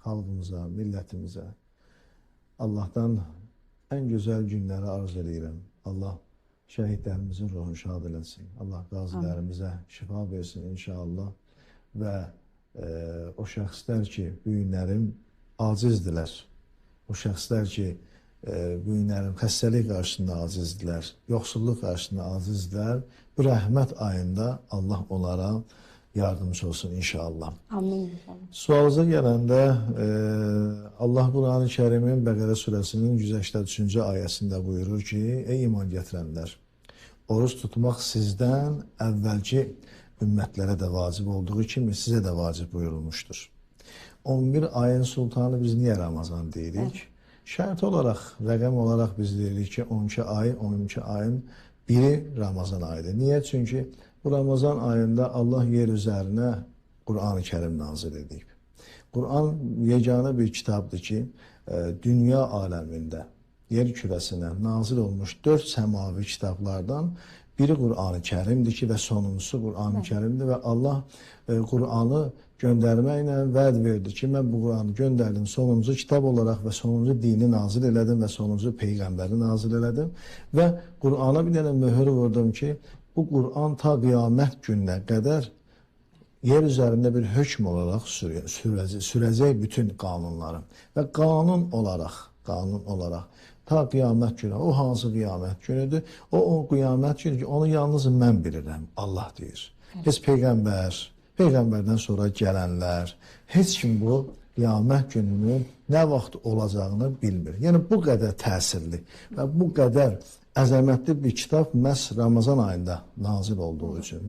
xalqımıza, millətimizə Allahdan ən gözəl günləri arzu edirəm. Allah şəhidlərimizin ruhunu şad eləsin. Allah qazilərimizə şifa versin inşallah. Və o şəxslər ki, bu günlərim acizdirlər. O şəxslər ki, bu günlərim xəstəlik qarşısında acizdirlər, yoxsulluq qarşısında acizdirlər. Bu rəhmət ayında Allah onlara yardımcı olsun inşallah. Amin. Sualınıza gələndə Allah Quran-ı Kərimin Bəqərə surəsinin 183-cü ayəsində buyurur ki, ey iman gətirənlər, oruç tutmaq sizdən əvvəlki ümmətlərə də vacib olduğu kimi sizə də vacib buyurulmuşdur. 11 ayın sultanı biz niyə Ramazan deyirik? Şərt olaraq, rəqəm olaraq biz deyirik ki, 12 ay, 12 ayın biri Ramazan ayıdır. Niyə? Çünki bu Ramazan ayında Allah yer üzərinə Quran-ı Kərim nazil edib. Quran yeganə bir kitabdır ki, dünya aləmində, yer kürəsinə nazil olmuş 4 səmavi kitablardan biri Quran-ı Kərimdir ki, və sonuncusu Quran-ı Kərimdir və Allah Quranı göndərməklə vəd verdi ki, mən bu Quranı göndərdim, sonuncu kitab olaraq və sonuncu dini nazil elədim və sonuncu peyğəmbəri nazil elədim və Qurana bir dənə möhür vurdum ki, bu Quran ta qiyamət gününə qədər yer üzərində bir hökm olaraq sürəcək bütün qanunları və qanun olaraq ta qiyamət günü, o hansı qiyamət günüdür? O qiyamət günü ki, onu yalnız mən bilirəm, Allah deyir. Heç Peyğəmbərdən sonra gələnlər, heç kim bu qiyamət gününün nə vaxt olacağını bilmir. Yəni, bu qədər təsirli və bu qədər əzəmətli bir kitab məhz Ramazan ayında nazil olduğu üçün.